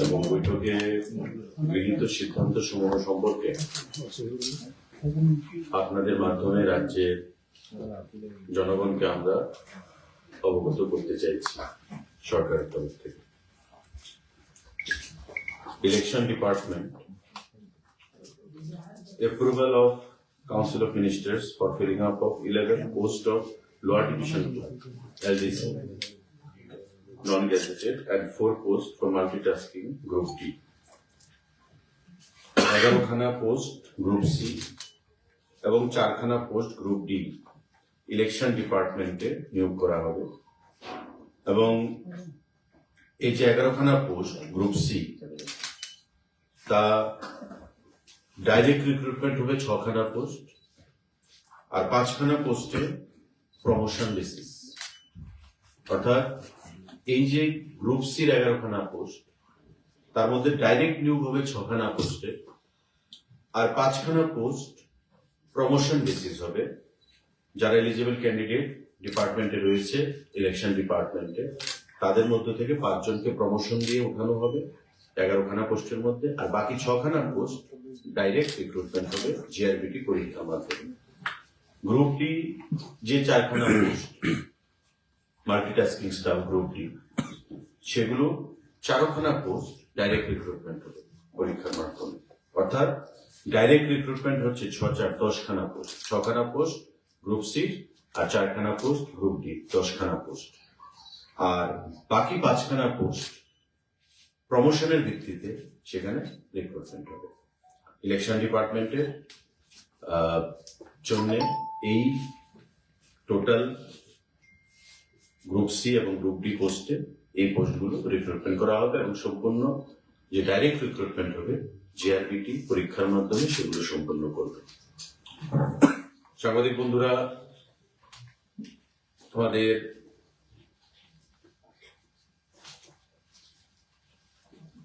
এবং বৈঠকে গৃহীত সিদ্ধান্ত সমূহ সম্পর্কে আপনাদের মাধ্যমে রাজ্যের জনগণকে আমরা অবগত করতে চাইছি সরকারের তরফ থেকে। Election department approval of Council of Ministers for filling up of 11 posts of Lower Division LDC non-gazetted and 4 posts for multitasking Group D. 11 খানা পোস্ট গ্রুপ সি এবং 4 খানা পোস্ট গ্রুপ ডি ইলেকশন ডিপার্টমেন্টে নিয়োগ করা হবে। এবং এই যে 11 খানা পোস্ট গ্রুপ সি তা ডাইরেক্ট রিক্রুটমেন্ট হবে 6 খানা পোস্ট, আর 5 খানা পোস্টে প্রমোশন বেসিস। অর্থাৎ এই যে গ্রুপ সির 11 খানা পোস্ট তার মধ্যে ডাইরেক্ট নিয়োগ হবে 6 খানা পোস্টে, আর 5 খানা পোস্ট প্রমোশন বেসিস হবে। যারা এলিজিবল ক্যান্ডিডেট ডিপার্টমেন্টে রয়েছে ইলেকশন ডিপার্টমেন্টে তাদের মধ্যে থেকে 5 জনকে প্রমোশন দিয়ে উঠানো হবে 11 খানা পোস্টের মধ্যে, আর বাকি 6 খানা পোস্ট ডাইরেক্ট রিক্রুটমেন্ট হবে জিআরবিটি পরীক্ষার মাধ্যমে। গ্রুপ ডি যে 4 খানা post multitasking staff group D, সেগুলো 4 খানা পোস্ট ডাইরেক্ট রিক্রুটমেন্ট হবে পরীক্ষার মাধ্যমে। অর্থাৎ ডাইরেক্ট রিক্রুটমেন্ট হচ্ছে 6-4-10 খানা পোস্ট, 6 খানা পোস্ট গ্রুপ সি আর 4 খানা পোস্ট গ্রুপ ডি 10 খানা পোস্ট, আর বাকি 5 খানা পোস্ট প্রমোশনের ভিত্তিতে সেখানে রিক্রুটমেন্ট হবে। ইলেকশন ডিপার্টমেন্টের জন্য এই টোটাল গ্রুপ সি এবং গ্রুপ ডি পোস্টে এই পোস্টগুলো রিক্রুটমেন্ট করা হবে এবং সম্পূর্ণ যে ডাইরেক্ট রিক্রুটমেন্ট হবে জিআরবিটি পরীক্ষার মাধ্যমে সেগুলো সম্পন্ন করবে। সাংবাদিক বন্ধুরা, তোমাদের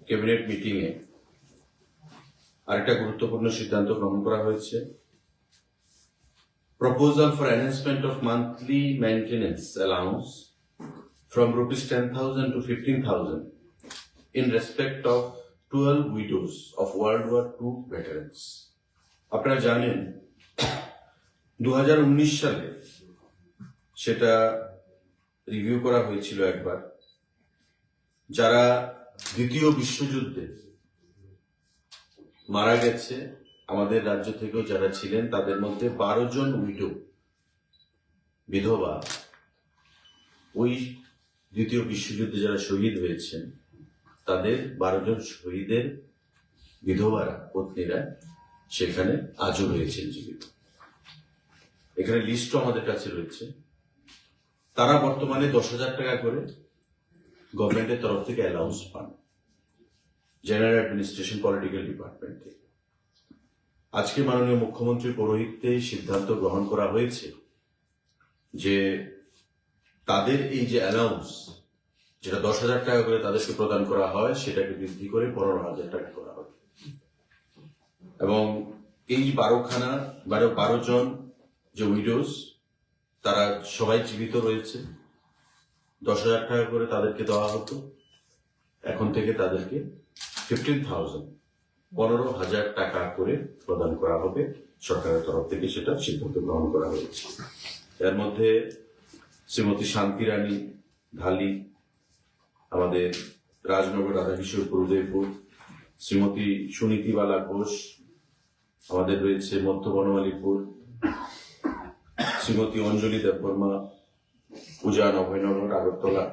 ক্যাবিনেট মিটিং এ আরেকটা গুরুত্বপূর্ণ সিদ্ধান্ত গ্রহণ করা হয়েছে। Proposal for enhancement of monthly maintenance allowance from rupees 10,000 to 15,000 in respect of 12 widows of World War II veterans. আপনারা জানেন 2019 সালে সেটা রিভিউ করা হয়েছিল একবার। যারা দ্বিতীয় বিশ্বযুদ্ধে মারা গেছে আমাদের রাজ্য থেকেও যারা ছিলেন তাদের মধ্যে 12 জন উইডো বিধবা, ওই দ্বিতীয় বিশ্বযুদ্ধে যারা শহীদ হয়েছেন তাদের 12 জন শহীদের বিধবারা পত্নীরা সেখানে আজও রয়েছেন জীবিত। এখানে লিস্টও আমাদের কাছে রয়েছে। তারা বর্তমানে 10,000 টাকা করে গভর্নমেন্টের তরফ থেকে অ্যালাউন্স পান জেনারেল অ্যাডমিনিস্ট্রেশন পলিটিক্যাল ডিপার্টমেন্ট থেকে। আজকে মাননীয় মুখ্যমন্ত্রীর পৌরোহিত্যে সিদ্ধান্ত গ্রহণ করা হয়েছে যে তাদের এই যে অ্যালাউন্স, যেটা 10,000 টাকা করে তাদেরকে প্রদান করা হয়, সেটাকে বৃদ্ধি করে 15,000 টাকা করা হবে। এবং এই 12 জন যে উইডোজ তারা সবাই জীবিত রয়েছে। 10,000 টাকা করে তাদেরকে দেওয়া হতো, এখন থেকে তাদেরকে 15,000 টাকা করে প্রদান করা হবে সরকারের তরফ থেকে, সেটা সিদ্ধান্ত গ্রহণ করা হয়েছে। এর মধ্যে শ্রীমতী শান্তি রানী ঢালি আমাদের রাজনগর রাধাকিশোরপুর উদয়পুর, শ্রীমতী সুনীতিবালা ঘোষ আমাদের রয়েছে মধ্য বনমালীপুর, শ্রীমতী অঞ্জলি দেববর্মা উজান অভয়নগর আগরতলা,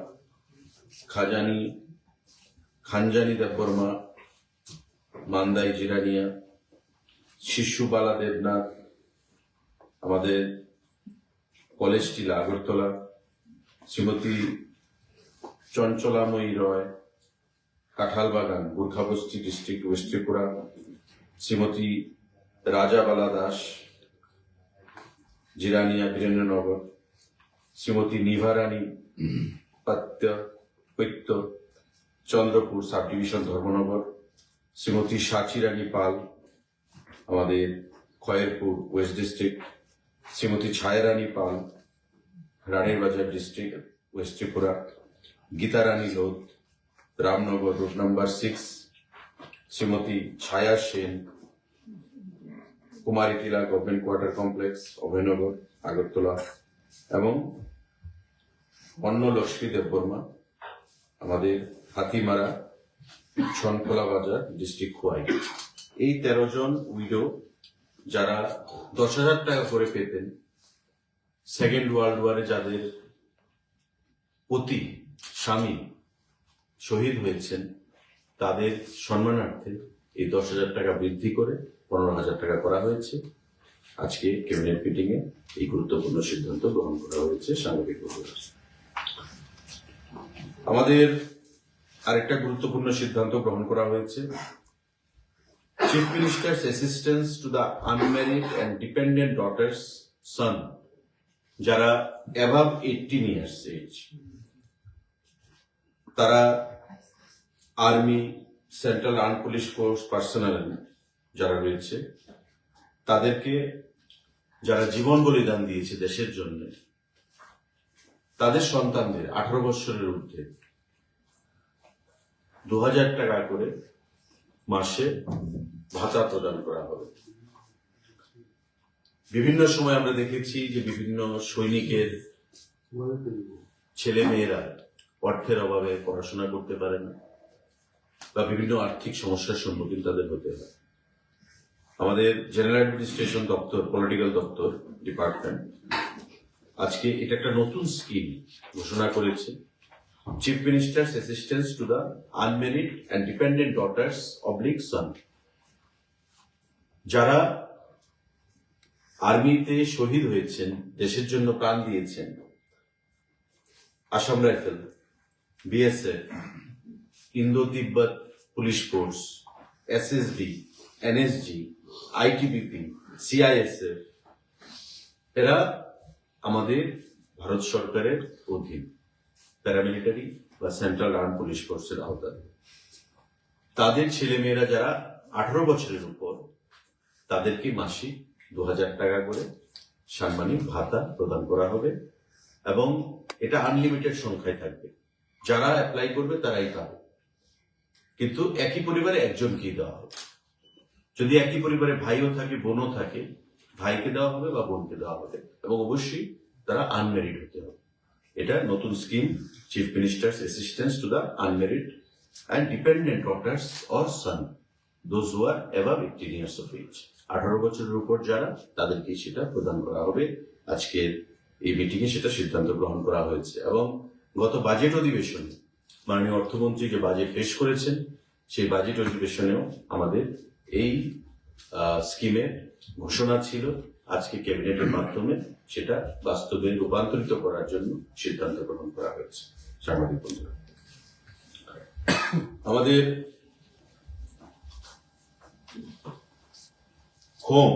খানজানি দেববর্মা মান্দাই জিরানিয়া, শিশুবালা দেবনাথ আমাদের college Tilla Agartala, Shrimati Chanchalamayi Roy Kanthalbagan Gurkhabasti district west Tripura, Shrimati Rajabala Das Jirania Birendranagar, Shrimati Nibharani Paitya Chandrapur sub division Dharmanagar, Shrimati Sachirani Pal আমাদের খয়েরপুর ওয়েস্ট ডিস্ট্রিক্ট, শ্রীমতী ছায়ারানী পাল রানীর Bazar district west Tripura, Geeta Rani Lodh Ramnagar route number 6, Shrimati Chhaya Sen, Kumari Tilla government quarter complex, Abhaynagar, Agartala, এবং লক্ষ্মী দেববর্মা, আমাদের হাতিমারা, ছনখোলা বাজার, ডিস্ট্রিক্ট খোয়াই। এই 13 জন উইডো যারা 10,000 টাকা করে পেতেন, সেকেন্ড ওয়ার্ল্ড ওয়ারে যাদের পতি স্বামী শহীদ হয়েছেন, তাদের সম্মানার্থে এই 10,000 টাকা বৃদ্ধি করে 15,000 টাকা করা হয়েছে। আজকে ক্যাবিনেট মিটিং এ এই গুরুত্বপূর্ণ সিদ্ধান্ত গ্রহণ করা হয়েছে সাংবাদিকভাবে। আমাদের আরেকটা গুরুত্বপূর্ণ সিদ্ধান্ত গ্রহণ করা হয়েছে, chief minister's assistance to the unmarried and dependent daughters son, যারা অ্যাবাভ 18 ইয়ার্স এজ, তারা army, central arm police force personnel যারা রয়েছে, তাদেরকে যারা জীবন বলিদান দিয়েছে দেশের জন্য, তাদের সন্তানদের 18 বছরের ঊর্ধ্বে 2,000 টাকা করে মাসে ভাতা প্রদান করা হবে। বিভিন্ন সময় আমরা দেখেছি যে বিভিন্ন সৈনিকের ছেলে মেয়েরা অর্থের অভাবে পড়াশোনা করতে পারে না বা বিভিন্ন আর্থিক সমস্যার সম্মুখীন তাদের হতে হয়। আমাদের জেনারেল অ্যাডমিনিস্ট্রেশন দপ্তর, পলিটিক্যাল দপ্তর ডিপার্টমেন্ট আজকে এটা একটা নতুন স্কিম ঘোষণা করেছে, chief minister's assistance to the unmarried and dependent daughters oblique son, যারা আর্মিতে শহীদ হয়েছেন, দেশের জন্য প্রাণ দিয়েছেন, আসাম রাইফেল, বিএসএফ, ইন্দো তিব্বত police force, SSB, NSG, ITBP, CISF, এরা আমাদের ভারত সরকারের অধীন প্যারামিলিটারি বা সেন্ট্রাল আর্ম পুলিশ ফোর্সের আওতাধীন। তাদের ছেলেমেয়েরা যারা 18 বছরের উপর, তাদেরকে মাসিক 2,000 টাকা করে সাম্মানিক ভাতা প্রদান করা হবে এবং এটা আনলিমিটেড সংখ্যায় থাকবে। যারা অ্যাপ্লাই করবে তারাই পাবে, কিন্তু একই পরিবারে একজনকেই দেওয়া হবে। যদি একই পরিবারে ভাইও থাকে, বোনও থাকে, ভাইকে দেওয়া হবে বা বোনকে দেওয়া হবে, এবং অবশ্যই তারা আনম্যারিড হতে হবে। এটা নতুন scheme, chief minister's assistance to the unmarried and dependent daughters or son, those who are above 18 years of age. 18 বছরের উপর যারা, তাদেরকে সেটা প্রদান করা হবে। আজকের এই মিটিং এ সেটা সিদ্ধান্ত গ্রহণ করা হয়েছে এবং গত বাজেট অধিবেশনে মাননীয় অর্থমন্ত্রী যে বাজেট পেশ করেছেন, সেই বাজেট অধিবেশনেও আমাদের এই স্কিমের ঘোষণা ছিল। আজকে ক্যাবিনেটের মাধ্যমে সেটা বাস্তবে রূপান্তরিত করার জন্য সিদ্ধান্ত গ্রহণ করা হয়েছে। সাংবাদিক বন্ধুরা, আমাদের হোম,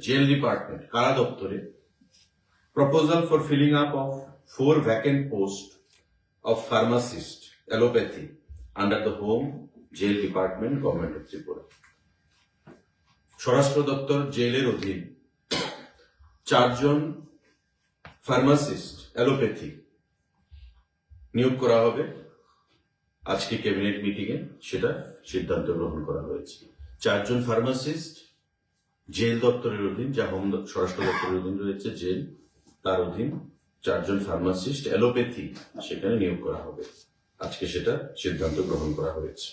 জেল ডিপার্টমেন্ট, কারা দপ্তরে proposal for filling up of 4 vacant post of pharmacist allopathy under the home jail department, government of Tripura. স্বরাষ্ট্র দপ্তর জেলের অধীন 4 জন ফার্মাসিস্ট অ্যালোপ্যাথি নিয়োগ করা হবে। আজকে ক্যাবিনেট মিটিং এ সেটা সিদ্ধান্ত গ্রহণ করা হয়েছে। 4 জন ফার্মাসিস্ট জেল দপ্তরের অধীন, যা হোম স্বরাষ্ট্র দপ্তরের অধীন রয়েছে জেল, তার অধীন 4 জন ফার্মাসিস্ট অ্যালোপ্যাথি সেখানে নিয়োগ করা হবে। আজকে সেটা সিদ্ধান্ত গ্রহণ করা হয়েছে।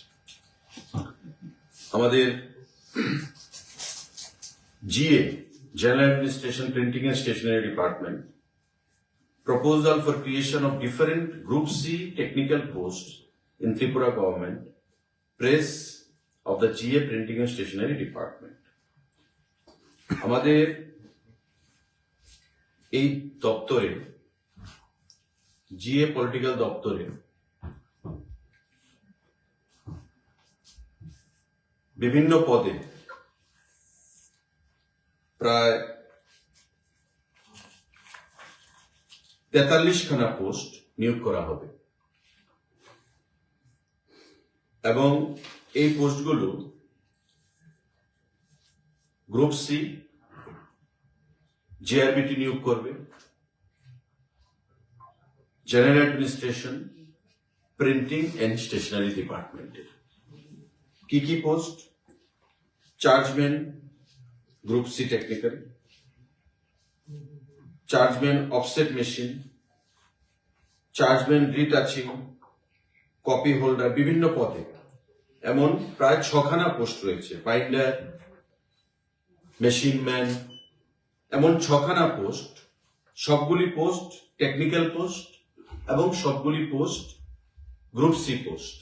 আমাদের GA, General Administration Printing and Stationery Department, proposal for creation of different Group C technical posts in Tripura government, press of the GA Printing and Stationery Department. আমাদের এই দপ্তরে, GA পলিটিক্যাল দপ্তরে বিভিন্ন পদে প্রায় 43খানা পোস্ট নিয়োগ করা হবে এবং এই পোস্টগুলো গ্রুপ সি জিআরবিটি নিয়োগ করবে, general administration, printing and stationery ডিপার্টমেন্টের। কি post? Chargeman group C technical, chargeman offset machine, chargeman retouching, copy holder, বিভিন্ন পদে এমন প্রায় 6খানা পোস্ট রয়েছে। বাইন্ডার, মেশিন ম্যান, এমন 6খানা পোস্ট। সবগুলি পোস্ট টেকনিক্যাল পোস্ট এবং সবগুলি post group C post.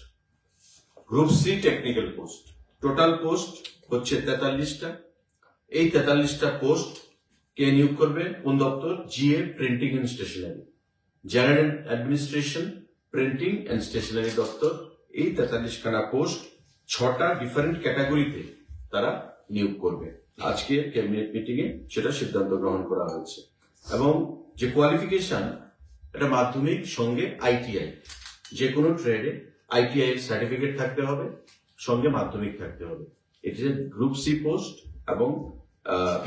Group C technical post. Total post হচ্ছে 43টা। এই 43টা পোস্ট কে নিয়োগ করবে? কোন দপ্তর? GA printing and stationery, general administration printing and stationery দপ্তর। এই 43খানা পোস্ট 6টা ডিফারেন্ট ক্যাটাগরিতে তারা নিয়োগ করবে। আজকে ক্যাবিনেট মিটিং এ সেটা সিদ্ধান্ত গ্রহণ করা হয়েছে। এবং যে কোয়ালিফিকেশন, এটা মাধ্যমিক সঙ্গে আইটিআই, যে কোনো ট্রেডে আইটিআই এর সার্টিফিকেট থাকতে হবে, সঙ্গে মাধ্যমিক থাকতে হবে। এটি গ্রুপ সি পোস্ট এবং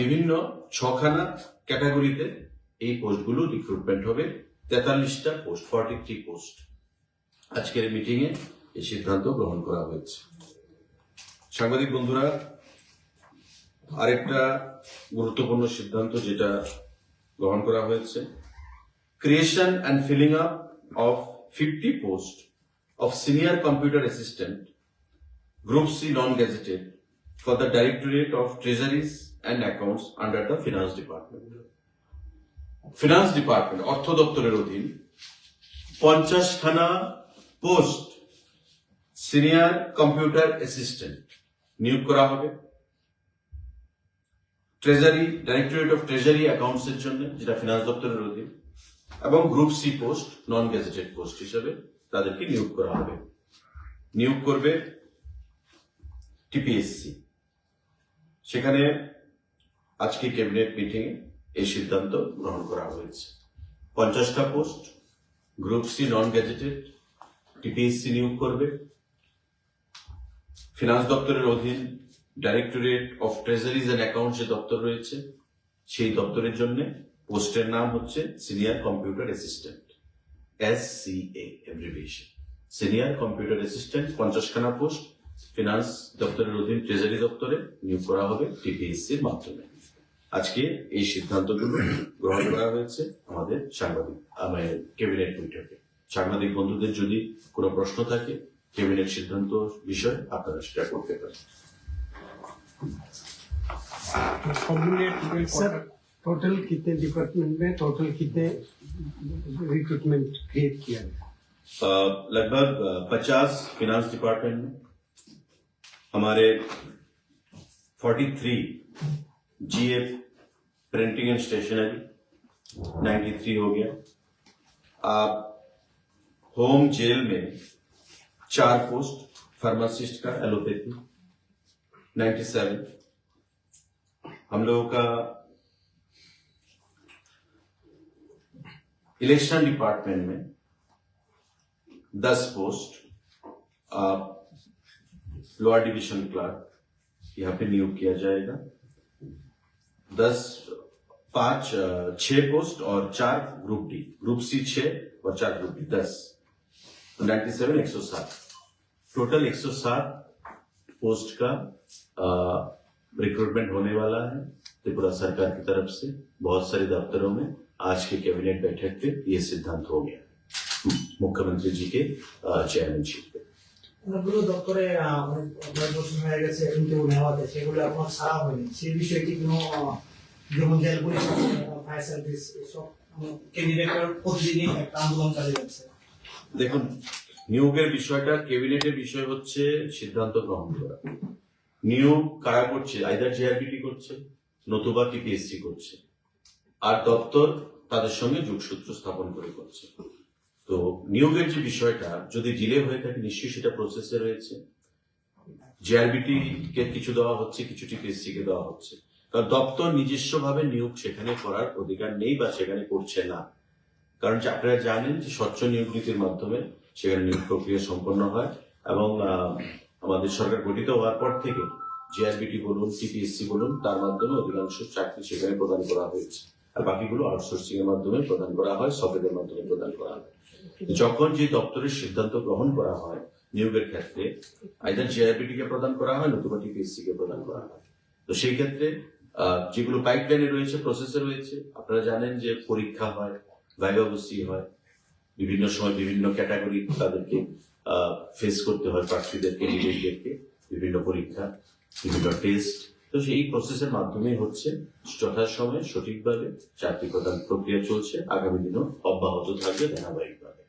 বিভিন্ন 6খানা ক্যাটাগরিতে এই পোস্টগুলো রিক্রুটমেন্ট হবে। 43টা পোস্ট, 43 পোস্ট। আজকের মিটিং এ এই সিদ্ধান্ত গ্রহণ করা হয়েছে। সাংবাদিক বন্ধুরা, আরেকটা গুরুত্বপূর্ণ সিদ্ধান্ত যেটা গ্রহণ করা হয়েছে, creation and filling up of 50 post of senior computer assistant group C non gazetted for the directorate of treasuries and accounts under the finance department. Finance department, অর্থ দপ্তরের অধীন 50খানা পোস্ট সিনিয়র কম্পিউটার অ্যাসিস্ট্যান্ট নিয়োগ করা হবে। Treasury, directorate of treasury accounts এর জন্য, যেটা ফিনান্স দপ্তরের অধীন, এবং group C post non gazetted post হিসেবে তাদেরকে নিয়োগ করা হবে। নিয়োগ করবে টিপিএসসি। সেখানে আজকে ক্যাবিনেট মিটিং এ এই সিদ্ধান্ত গ্রহণ করা হয়েছে। 50টা post group C non gazetted TPSC নিয়োগ করবে। ফিনান্স দপ্তরের অধীন directorate of treasuries and accounts যে দপ্তর রয়েছে, সেই দপ্তরের জন্য পোস্টের নাম হচ্ছে senior computer assistant, SCA abbreviation. Senior computer assistant 50খানা পোস্ট ফিনান্স দপ্তরের অধীন ট্রেজারি দপ্তরে নিয়োগ করা হবে টিপিএসসির মাধ্যমে। আজকে এই সিদ্ধান্তগুলো গ্রহণ করা হয়েছে আমাদের ক্যাবিনেট বৈঠকে। সাংবাদিক বন্ধুদের যদি কোনো প্রশ্ন থাকে ক্যাবিনেট সিদ্ধান্ত বিষয়ে, আপনারা সেটা করতে পারেন। सर टोटल कितने डिपार्टमेंट में टोटल कितने रिक्रूटमेंट क्रिएट किया गया? लगभग 50 फिनांस डिपार्टमेंट में, हमारे 43 जीएफ प्रिंटिंग एंड स्टेशनरी 93 हो गया। आप होम जेल में 4 पोस्ट फार्मासिस्ट का एलोपैथी 97। हम लोगों का इलेक्शन डिपार्टमेंट में 10 पोस्ट लोअर डिवीजन क्लर्क यहाँ पे नियुक्त किया जाएगा। 6 पोस्ट और 4 ग्रुप डी, ग्रुप सी 6 और 4 ग्रुप डी 10, 97 107, टोटल 107 पोस्ट का रिक्रूटमेंट होने वाला है त्रिपुरा सरकार की तरफ से। बहुत सारे दफ्तरों में आज के कैबिनेट बैठक पे ये सिद्धांत हो गया मुख्यमंत्री जी के चेयरमैनशिप पे। অনেকগুলো দপ্তরে অনেক বছর হয়ে গেছে কিন্তু নেওয়াতে সেগুলো এখন ছাড়া হয়নি। সেই বিষয়ে কি কোনো, যেমন জেল পুলিশ, ফায়ার সার্ভিস, এসব ক্যান্ডিডেটের প্রতিদিনই একটা আন্দোলন চালিয়ে যাচ্ছে। দেখুন, নিয়োগের বিষয়টা ক্যাবিনেটের বিষয় হচ্ছে সিদ্ধান্ত গ্রহণ করা। নিয়োগ কারা করছে? আইদার জেআরবিটি করছে, নতুবা টিপিএসসি করছে, আর দপ্তর তাদের সঙ্গে যোগসূত্র স্থাপন করে করছে। তো নিয়োগের যে বিষয়টা যদি ডিলে হয়ে থাকে, নিশ্চয়ই সেটা প্রসেসে রয়েছে। জেআরবিটি কে কিছু দেওয়া হচ্ছে, কিছু টিপিএসসি কে দেওয়া হচ্ছে, কারণ দপ্তর নিজস্ব ভাবে নিয়োগ সেখানে করার অধিকার নেই বা সেখানে করছে না। কারণ আপনারা জানেন যে স্বচ্ছ নিয়োগ নীতির মাধ্যমে সেখানে নিয়োগ প্রক্রিয়া সম্পন্ন হয় এবং আমাদের সরকার গঠিত হওয়ার পর থেকে জেআরবিটি বলুন, টিপিএসসি বলুন, তার মাধ্যমে অধিকাংশ চাকরি সেখানে প্রদান করা হয়েছে। আর বাকিগুলো আউটসোর্সিং এর মাধ্যমে প্রদান করা হয়, সফটওয়্যারের মাধ্যমে প্রদান করা হয়। যখন যে দপ্তরের সিদ্ধান্ত গ্রহণ করা হয় নিয়োগের ক্ষেত্রে, আইদার জেআরপিটি কে প্রদান করা হয় নতুবা টিপিএসসি কে প্রদান করা হয়। তো সেই ক্ষেত্রে যেগুলো পাইপলাইনে রয়েছে, প্রসেসে রয়েছে, আপনারা জানেন যে পরীক্ষা হয়, ভাইভা বসি হয়, বিভিন্ন সময় বিভিন্ন ক্যাটাগরি তাদেরকে ফেস করতে হয়, প্রার্থীদেরকে, ক্যান্ডিডেটদেরকে বিভিন্ন পরীক্ষা, বিভিন্ন টেস্ট। তো সেই প্রসেসের মাধ্যমে হচ্ছে যথাসময়ে সঠিকভাবে চাকরি প্রদান প্রক্রিয়া চলছে, আগামী দিনও অব্যাহত থাকবে ধারাবাহিকভাবে।